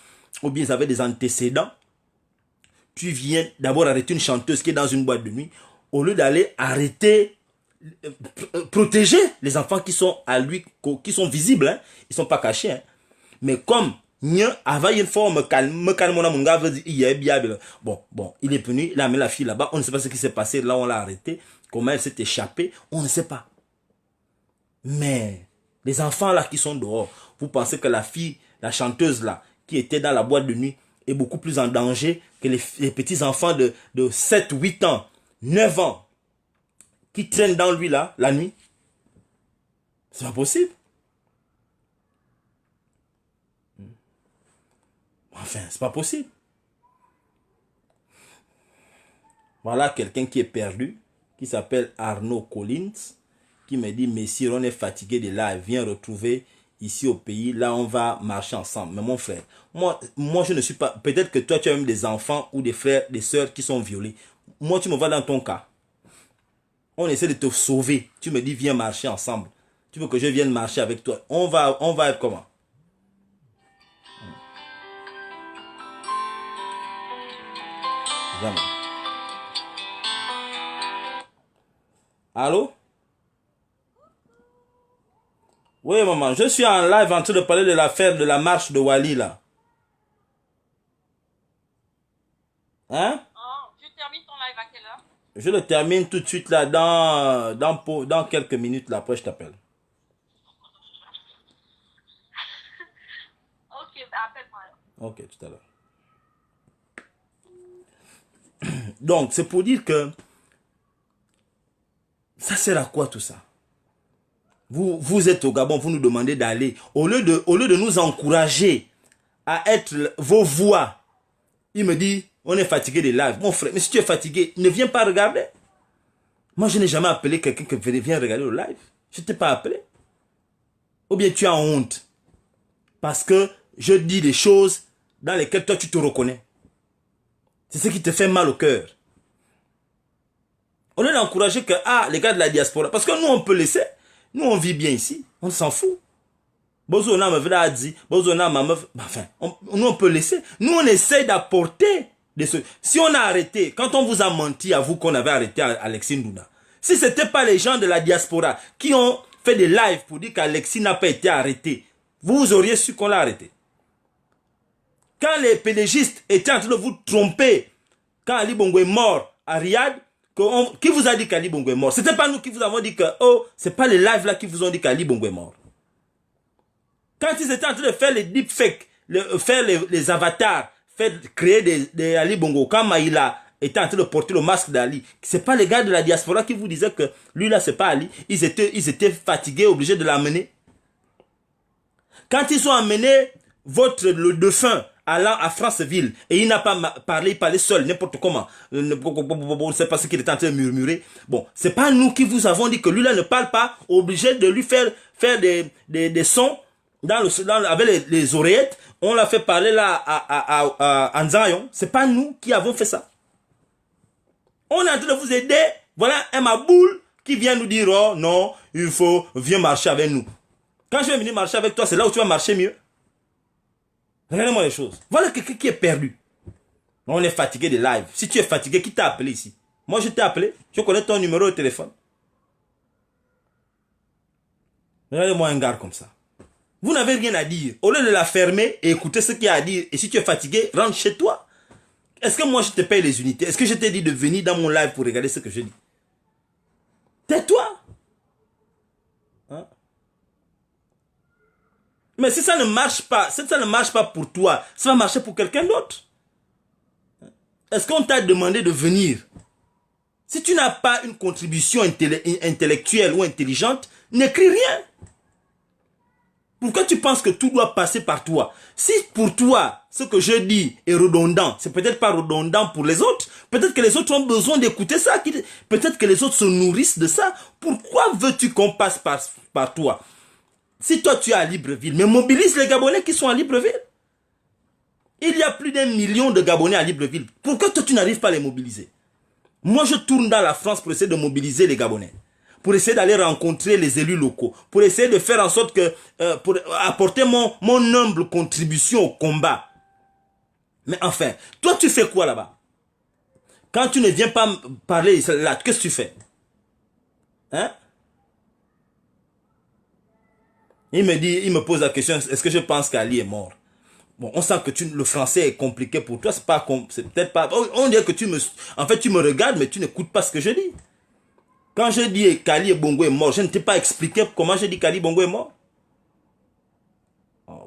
ou bien ils avaient des antécédents. Tu viens d'abord arrêter une chanteuse qui est dans une boîte de nuit, au lieu d'aller arrêter, protéger les enfants qui sont à lui, qui sont visibles, hein. Ils ne sont pas cachés. Hein. Mais comme avant une fois, bon, il est venu, il a mis la fille là-bas, on ne sait pas ce qui s'est passé, là on l'a arrêté, comment elle s'est échappée, on ne sait pas. Mais les enfants là qui sont dehors, vous pensez que la fille, la chanteuse là, qui était dans la boîte de nuit, est beaucoup plus en danger que les petits enfants de 7, 8 ans, 9 ans, qui traînent dans lui là, la nuit? C'est pas possible. Enfin, c'est pas possible. Voilà quelqu'un qui est perdu, qui s'appelle Arnaud Collins, qui me dit, Messire, on est fatigué de là, viens retrouver ici au pays, là on va marcher ensemble. Mais mon frère, moi je ne suis pas, peut-être que toi tu as même des enfants ou des frères, des sœurs qui sont violés. Moi tu me vois dans ton cas. On essaie de te sauver. Tu me dis, viens marcher ensemble. Tu veux que je vienne marcher avec toi. On va être comment? Jamais. Allô? Oui, maman, je suis en live en train de parler de l'affaire de la marche de Wali, là. Hein? Oh, tu termines ton live à quelle heure? Je le termine tout de suite, là, dans quelques minutes, là, après je t'appelle. Ok, bah appelle-moi alors. Ok, tout à l'heure. Donc, c'est pour dire que ça sert à quoi tout ça? Vous êtes au Gabon, vous nous demandez d'aller. Au lieu de nous encourager à être vos voix, il me dit, on est fatigué des lives. Mon frère, mais si tu es fatigué, ne viens pas regarder. Moi, je n'ai jamais appelé quelqu'un qui vient regarder le live. Je ne t'ai pas appelé. Ou bien tu as honte. Parce que je dis des choses dans lesquelles toi tu te reconnais. C'est ce qui te fait mal au cœur. On est d'encourager que, les gars de la diaspora, parce que nous on peut laisser, nous on vit bien ici, on s'en fout. Nous on peut laisser. Nous on essaie d'apporter des choses. Si on a arrêté, quand on vous a menti à vous qu'on avait arrêté Alexis Ndouna, si ce n'était pas les gens de la diaspora qui ont fait des lives pour dire qu'Alexis n'a pas été arrêté, vous auriez su qu'on l'a arrêté. Quand les pélégistes étaient en train de vous tromper, quand Ali Bongo est mort à Riyad, qui vous a dit qu'Ali Bongo est mort? C'était pas nous qui vous avons dit que, c'est pas les lives là qui vous ont dit qu'Ali Bongo est mort. Quand ils étaient en train de faire les deepfakes, faire les avatars, créer des Ali Bongo, quand Maïla était en train de porter le masque d'Ali, c'est pas les gars de la diaspora qui vous disaient que lui là c'est pas Ali, ils étaient fatigués, obligés de l'amener. Quand ils ont amené le défunt allant à Franceville, et il n'a pas parlé, il parlait seul, n'importe comment, on ne sait pas ce qu'il était en train de murmurer. Bon, c'est pas nous qui vous avons dit que lui là ne parle pas, obligé de lui faire des sons avec les oreillettes. On l'a fait parler là à Nzayon. C'est pas nous qui avons fait ça. On est en train de vous aider. Voilà un maboule qui vient nous dire, oh non, il faut, viens marcher avec nous. Quand je vais venir marcher avec toi, c'est là où tu vas marcher mieux. Regardez-moi les choses. Voilà quelqu'un qui est perdu. On est fatigué des lives. Si tu es fatigué, qui t'a appelé ici? Moi, je t'ai appelé. Je connais ton numéro de téléphone. Regardez-moi un gars comme ça. Vous n'avez rien à dire. Au lieu de la fermer et écouter ce qu'il y a à dire, et si tu es fatigué, rentre chez toi. Est-ce que moi, je te paye les unités? Est-ce que je t'ai dit de venir dans mon live pour regarder ce que je dis? Tais-toi. Hein? Mais si ça ne marche pas, si ça ne marche pas pour toi, ça va marcher pour quelqu'un d'autre. Est-ce qu'on t'a demandé de venir? Si tu n'as pas une contribution intellectuelle ou intelligente, n'écris rien. Pourquoi tu penses que tout doit passer par toi? Si pour toi, ce que je dis est redondant, c'est peut-être pas redondant pour les autres. Peut-être que les autres ont besoin d'écouter ça. Peut-être que les autres se nourrissent de ça. Pourquoi veux-tu qu'on passe par toi? Si toi tu es à Libreville, mais mobilise les Gabonais qui sont à Libreville. Il y a plus d'1 million de Gabonais à Libreville. Pourquoi toi tu n'arrives pas à les mobiliser? Moi je tourne dans la France pour essayer de mobiliser les Gabonais. Pour essayer d'aller rencontrer les élus locaux. Pour essayer de faire en sorte que... pour apporter mon humble contribution au combat. Mais enfin, toi tu fais quoi là-bas? Quand tu ne viens pas parler là, qu'est-ce que tu fais? Hein? Il me pose la question, est-ce que je pense qu'Ali est mort? Bon, on sent que le français est compliqué pour toi, c'est peut-être pas... On dirait que tu me regardes, mais tu n'écoutes pas ce que je dis. Quand je dis qu'Ali Bongo est mort, je ne t'ai pas expliqué comment je dis qu'Ali Bongo est mort.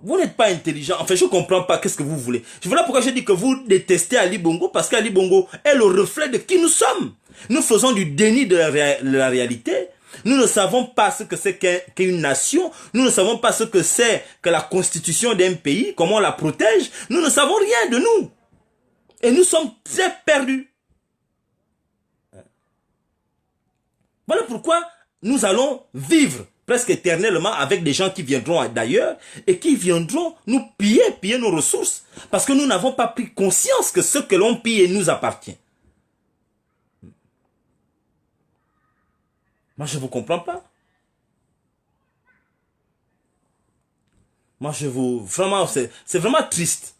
Vous n'êtes pas intelligent. Enfin, je ne comprends pas qu'est-ce que vous voulez. Voilà pourquoi je dis que vous détestez Ali Bongo, parce qu'Ali Bongo est le reflet de qui nous sommes. Nous faisons du déni de la réalité. Nous ne savons pas ce que c'est qu'une nation. Nous ne savons pas ce que c'est que la constitution d'un pays, comment on la protège. Nous ne savons rien de nous. Et nous sommes très perdus. Voilà pourquoi nous allons vivre presque éternellement avec des gens qui viendront d'ailleurs et qui viendront nous piller nos ressources parce que nous n'avons pas pris conscience que ce que l'on pille nous appartient. Moi, je ne vous comprends pas. Moi, vraiment, c'est vraiment triste.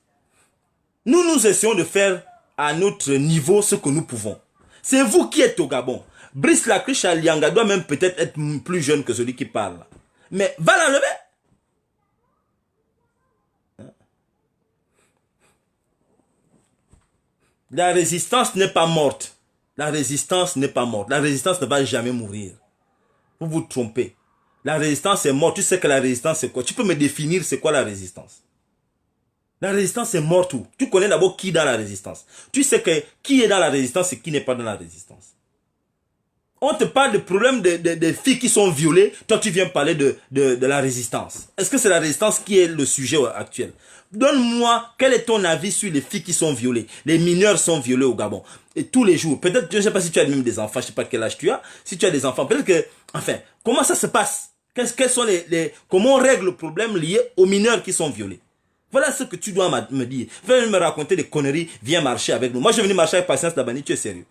Nous essayons de faire à notre niveau ce que nous pouvons. C'est vous qui êtes au Gabon. Brice Lacruche Alianga doit même peut-être être plus jeune que celui qui parle. Mais va l'enlever. La résistance n'est pas morte. La résistance n'est pas morte. La résistance ne va jamais mourir. Vous vous trompez. La résistance est morte. Tu sais que la résistance c'est quoi? Tu peux me définir c'est quoi la résistance? La résistance est morte où? Tu connais d'abord qui est dans la résistance. Tu sais que qui est dans la résistance et qui n'est pas dans la résistance. On te parle de problèmes de filles qui sont violées. Toi, tu viens parler de la résistance. Est-ce que c'est la résistance qui est le sujet actuel? Donne-moi, quel est ton avis sur les filles qui sont violées? Les mineurs sont violés au Gabon. Et tous les jours. Peut-être, je ne sais pas si tu as même des enfants. Je ne sais pas quel âge tu as. Si tu as des enfants, peut-être que... Enfin, comment ça se passe? Quels sont comment on règle le problème lié aux mineurs qui sont violés? Voilà ce que tu dois me dire. Viens me raconter des conneries. Viens marcher avec nous. Moi, je vais venir marcher avec Patience Dabani. Tu es sérieux?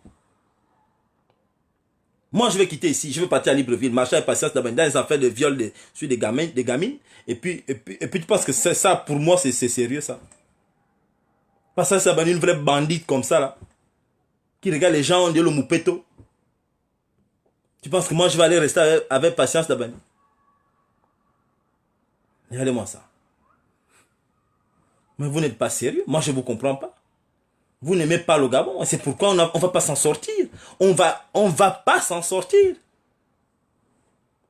Moi, je vais quitter ici, je vais partir à Libreville, marcher avec Patience Dabani dans les affaires de viol sur des gamines. Et puis tu penses que ça, pour moi, c'est sérieux, ça? Patience Dabani, une vraie bandite comme ça, là, qui regarde les gens, on dit le moupeto. Tu penses que moi, je vais aller rester avec Patience Dabani? Regardez-moi ça. Mais vous n'êtes pas sérieux? Moi, je ne vous comprends pas. Vous n'aimez pas le Gabon. C'est pourquoi on ne va pas s'en sortir. On va pas s'en sortir.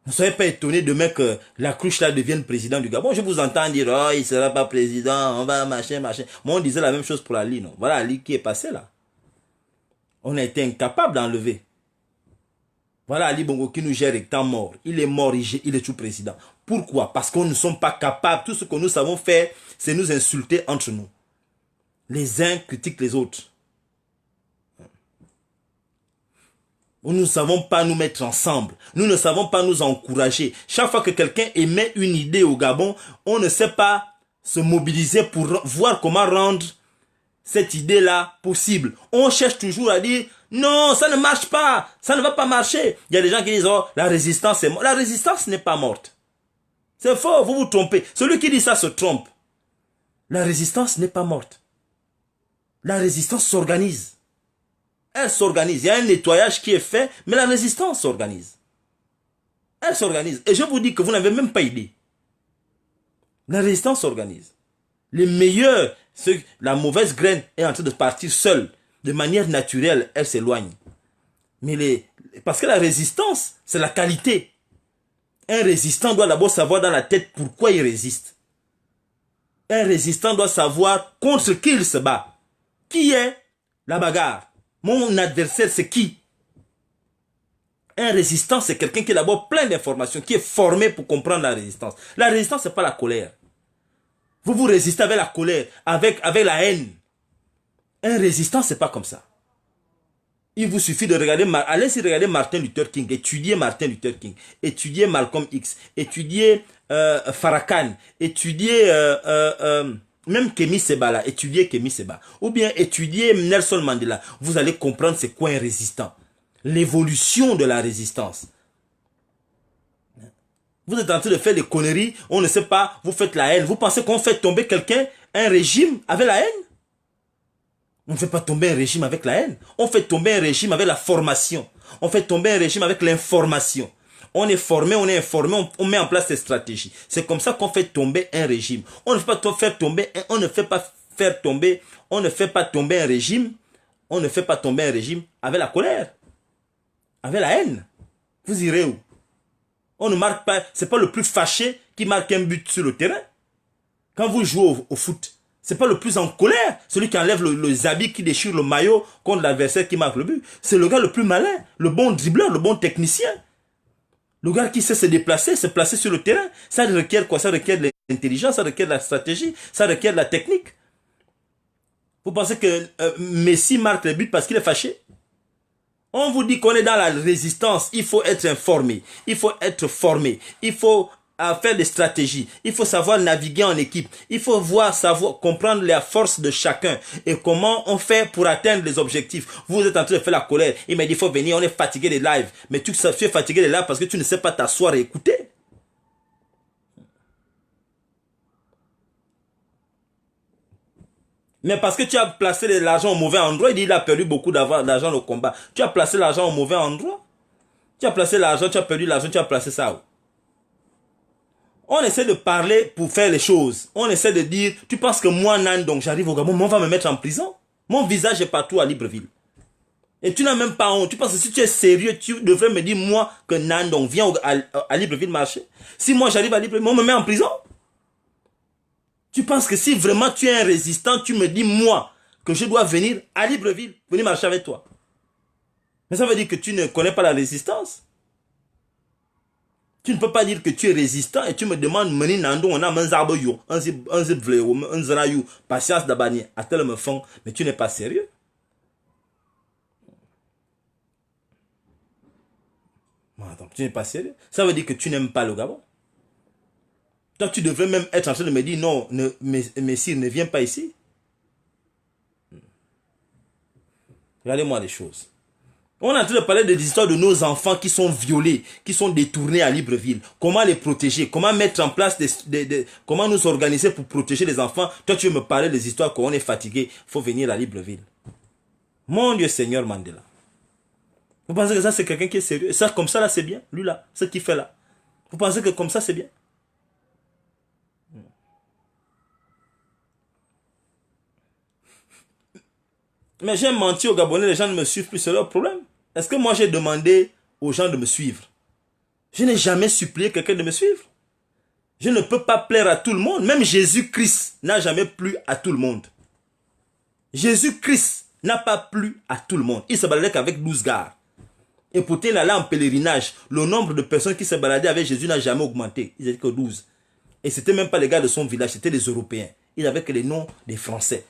Ne soyez pas étonnés demain que Lacruche là devienne président du Gabon. Je vous entends dire, oh, il ne sera pas président, on va machin. Moi, on disait la même chose pour Ali, non? Voilà Ali qui est passé là. On a été incapable d'enlever. Voilà Ali Bongo qui nous gère étant mort. Il est mort, il est tout président. Pourquoi? Parce qu'on ne sommes pas capables. Tout ce que nous savons faire, c'est nous insulter entre nous. Les uns critiquent les autres. Nous ne savons pas nous mettre ensemble. Nous ne savons pas nous encourager. Chaque fois que quelqu'un émet une idée au Gabon, on ne sait pas se mobiliser pour voir comment rendre cette idée-là possible. On cherche toujours à dire, non, ça ne marche pas, ça ne va pas marcher. Il y a des gens qui disent, oh, la résistance est morte. La résistance n'est pas morte. C'est faux, vous vous trompez. Celui qui dit ça se trompe. La résistance n'est pas morte. La résistance s'organise. Elle s'organise. Il y a un nettoyage qui est fait, mais la résistance s'organise. Elle s'organise. Et je vous dis que vous n'avez même pas idée. La résistance s'organise. Les meilleurs, la mauvaise graine est en train de partir seule. De manière naturelle, elle s'éloigne. Mais parce que la résistance, c'est la qualité. Un résistant doit d'abord savoir dans la tête pourquoi il résiste. Un résistant doit savoir contre qui il se bat. Qui est la bagarre? Mon adversaire, c'est qui? Un résistant, c'est quelqu'un qui est d'abord plein d'informations, qui est formé pour comprendre la résistance. La résistance, ce n'est pas la colère. Vous résistez avec la colère, avec la haine. Un résistant, ce n'est pas comme ça. Il vous suffit de regarder, allez-y regarder Martin Luther King, étudier Martin Luther King, étudier Malcolm X, étudier Farrakhan, étudier... même Kemi Seba, étudier Kemi Seba. Ou bien étudier Nelson Mandela. Vous allez comprendre c'est quoi un résistant. L'évolution de la résistance. Vous êtes en train de faire des conneries. On ne sait pas. Vous faites la haine. Vous pensez qu'on fait tomber quelqu'un, un régime avec la haine? On ne fait pas tomber un régime avec la haine. On fait tomber un régime avec la formation. On fait tomber un régime avec l'information. On est formé, on est informé, on met en place des stratégies. C'est comme ça qu'on fait tomber un régime. On ne fait pas faire tomber, on ne fait pas tomber un régime. On ne fait pas tomber un régime avec la colère, avec la haine. Vous irez où? On ne marque pas, c'est pas le plus fâché qui marque un but sur le terrain. Quand vous jouez au foot, c'est pas le plus en colère, celui qui enlève les habits, qui déchire le maillot contre l'adversaire qui marque le but. C'est le gars le plus malin, le bon dribbleur, le bon technicien. Le gars qui sait se déplacer, se placer sur le terrain, ça requiert quoi? Ça requiert de l'intelligence, ça requiert de la stratégie, ça requiert de la technique. Vous pensez que Messi marque le but parce qu'il est fâché? On vous dit qu'on est dans la résistance, il faut être informé, il faut être formé, il faut faire des stratégies, il faut savoir naviguer en équipe, il faut savoir comprendre les forces de chacun et comment on fait pour atteindre les objectifs. Vous êtes en train de faire la colère, il m'a dit il faut venir, on est fatigué des lives, mais tu es fatigué des lives parce que tu ne sais pas t'asseoir et écouter. Mais parce que tu as placé l'argent au mauvais endroit, il dit il a perdu beaucoup d'argent au combat. Tu as placé l'argent au mauvais endroit. Tu as placé l'argent, tu as perdu l'argent, tu as placé ça où? On essaie de parler pour faire les choses. On essaie de dire, tu penses que moi, Nan, donc j'arrive au Gabon, on va me mettre en prison? Mon visage est partout à Libreville. Et tu n'as même pas honte. Tu penses que si tu es sérieux, tu devrais me dire, moi, que Nan, donc viens à Libreville marcher. Si moi j'arrive à Libreville, on me met en prison? Tu penses que si vraiment tu es un résistant, tu me dis, moi, que je dois venir à Libreville, venir marcher avec toi. Mais ça veut dire que tu ne connais pas la résistance. Tu ne peux pas dire que tu es résistant et tu me demandes, meni nando, on a un zarboyo, un zibvleo, un zrayou, patience d'abani, à tel me fond, mais tu n'es pas sérieux. Donc, tu n'es pas sérieux. Ça veut dire que tu n'aimes pas le Gabon. Donc tu devrais même être en train de me dire non, Messire, ne viens pas ici. Regardez-moi les choses. On est en train de parler des histoires de nos enfants qui sont violés, qui sont détournés à Libreville. Comment les protéger? Comment mettre en place comment nous organiser pour protéger les enfants? Toi, tu veux me parler des histoires qu'on est fatigué, il faut venir à Libreville. Mon Dieu Seigneur Mandela. Vous pensez que ça, c'est quelqu'un qui est sérieux? Ça, comme ça, là, c'est bien? Lui, là, ce qu'il fait là. Vous pensez que comme ça, c'est bien? Mais j'ai menti aux Gabonais, les gens ne me suivent plus, c'est leur problème. Est-ce que moi j'ai demandé aux gens de me suivre? Je n'ai jamais supplié quelqu'un de me suivre. Je ne peux pas plaire à tout le monde. Même Jésus-Christ n'a jamais plu à tout le monde. Jésus-Christ n'a pas plu à tout le monde. Il se baladait qu'avec 12 gars. Et pourtant, il allait en pèlerinage. Le nombre de personnes qui se baladaient avec Jésus n'a jamais augmenté. Ils n'étaient que 12. Et ce n'étaient même pas les gars de son village, c'était des Européens. Il n'avait que les noms des Français.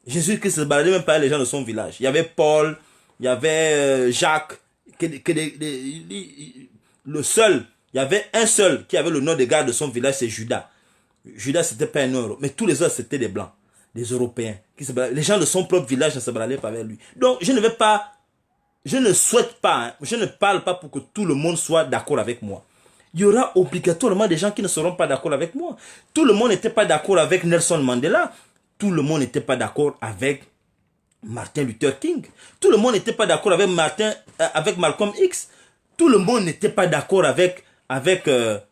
Jésus-Christ se baladait même pas avec les gens de son village. Il y avait Paul, il y avait Jacques, le seul, il y avait un seul qui avait le nom des gars de son village, c'est Judas. Judas, c'était pas un nom, mais tous les autres, c'était des blancs, des Européens. Les gens de son propre village ne se baladaient pas avec lui. Donc, je ne souhaite pas, je ne parle pas pour que tout le monde soit d'accord avec moi. Il y aura obligatoirement des gens qui ne seront pas d'accord avec moi. Tout le monde n'était pas d'accord avec Nelson Mandela. Tout le monde n'était pas d'accord avec Martin Luther King. Tout le monde n'était pas d'accord avec avec Malcolm X. Tout le monde n'était pas d'accord avec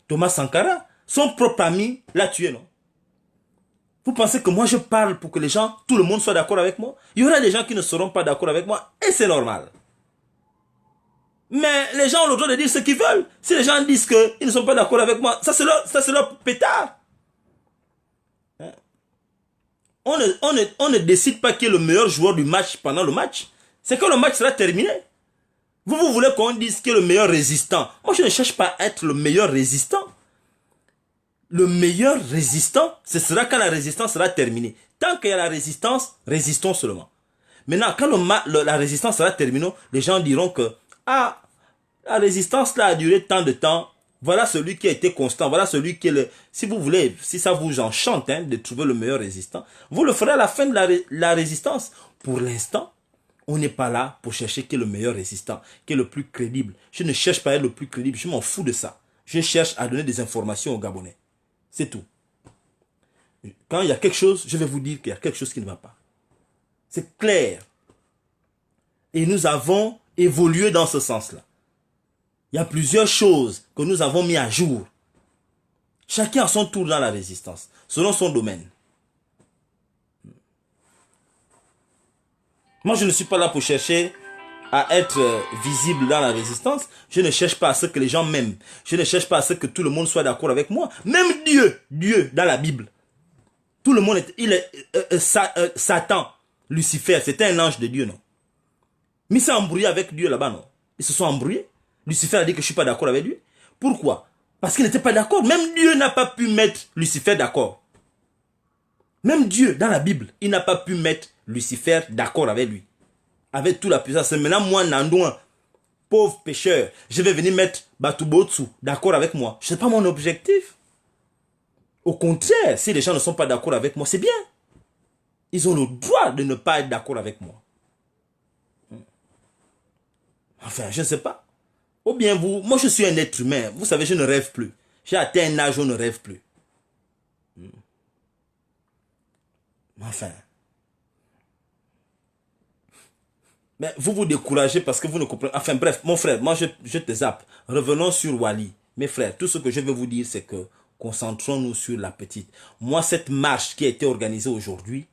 Thomas Sankara. Son propre ami l'a tué, non? Vous pensez que moi je parle pour que les gens, tout le monde soit d'accord avec moi? Il y aura des gens qui ne seront pas d'accord avec moi et c'est normal. Mais les gens ont le droit de dire ce qu'ils veulent. Si les gens disent qu'ils ne sont pas d'accord avec moi, ça c'est leur pétard. On ne décide pas qui est le meilleur joueur du match pendant le match. C'est quand le match sera terminé. Vous voulez qu'on dise qui est le meilleur résistant. Moi, je ne cherche pas à être le meilleur résistant. Le meilleur résistant, ce sera quand la résistance sera terminée. Tant qu'il y a la résistance, résistons seulement. Maintenant, quand la résistance sera terminée, les gens diront que la résistance là a duré tant de temps. Voilà celui qui a été constant. Voilà celui qui est le... Si vous voulez, si ça vous enchante de trouver le meilleur résistant, vous le ferez à la fin de la résistance. Pour l'instant, on n'est pas là pour chercher qui est le meilleur résistant, qui est le plus crédible. Je ne cherche pas à être le plus crédible. Je m'en fous de ça. Je cherche à donner des informations aux Gabonais. C'est tout. Quand il y a quelque chose, je vais vous dire qu'il y a quelque chose qui ne va pas. C'est clair. Et nous avons évolué dans ce sens-là. Il y a plusieurs choses que nous avons mis à jour. Chacun à son tour dans la résistance, selon son domaine. Moi, je ne suis pas là pour chercher à être visible dans la résistance. Je ne cherche pas à ce que les gens m'aiment. Je ne cherche pas à ce que tout le monde soit d'accord avec moi. Même Dieu, dans la Bible. Tout le monde Satan, Lucifer, c'était un ange de Dieu, non? Mais il s'est embrouillé avec Dieu là-bas, non? Ils se sont embrouillés. Lucifer a dit que je ne suis pas d'accord avec lui. Pourquoi? Parce qu'il n'était pas d'accord. Même Dieu n'a pas pu mettre Lucifer d'accord. Même Dieu, dans la Bible, il n'a pas pu mettre Lucifer d'accord avec lui. avec toute la puissance. Maintenant, moi, Nandouin, pauvre pécheur, je vais venir mettre Batubotsu d'accord avec moi. Ce n'est pas mon objectif. Au contraire, si les gens ne sont pas d'accord avec moi, c'est bien. Ils ont le droit de ne pas être d'accord avec moi. Enfin, je ne sais pas. Ou bien vous, moi je suis un être humain. Vous savez, je ne rêve plus. J'ai atteint un âge où je ne rêve plus. Enfin. Mais vous vous découragez parce que vous ne comprenez. Enfin bref, mon frère, moi je te zappe. Revenons sur Wally. Mes frères, tout ce que je veux vous dire, c'est que concentrons-nous sur la petite. Moi, cette marche qui a été organisée aujourd'hui,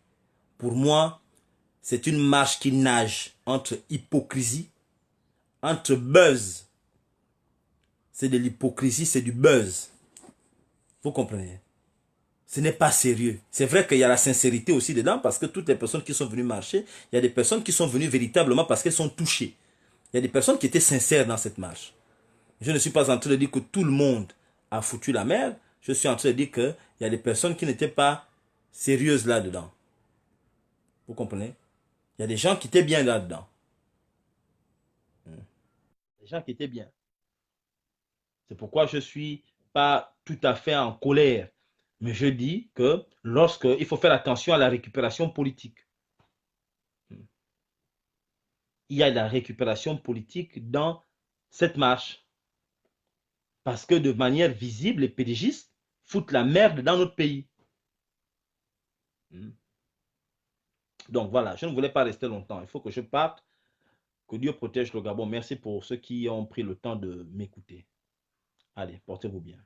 pour moi, c'est une marche qui nage entre hypocrisie, entre buzz. C'est de l'hypocrisie, c'est du buzz. Vous comprenez? Ce n'est pas sérieux. C'est vrai qu'il y a la sincérité aussi dedans parce que toutes les personnes qui sont venues marcher, il y a des personnes qui sont venues véritablement parce qu'elles sont touchées. Il y a des personnes qui étaient sincères dans cette marche. Je ne suis pas en train de dire que tout le monde a foutu la merde. Je suis en train de dire qu'il y a des personnes qui n'étaient pas sérieuses là-dedans. Vous comprenez? Il y a des gens qui étaient bien là-dedans. Des gens qui étaient bien. C'est pourquoi je ne suis pas tout à fait en colère. Mais je dis que il faut faire attention à la récupération politique. Il y a de la récupération politique dans cette marche. Parce que de manière visible, les pédégistes foutent la merde dans notre pays. Donc voilà, je ne voulais pas rester longtemps. Il faut que je parte. Que Dieu protège le Gabon. Merci pour ceux qui ont pris le temps de m'écouter. Allez, portez-vous bien.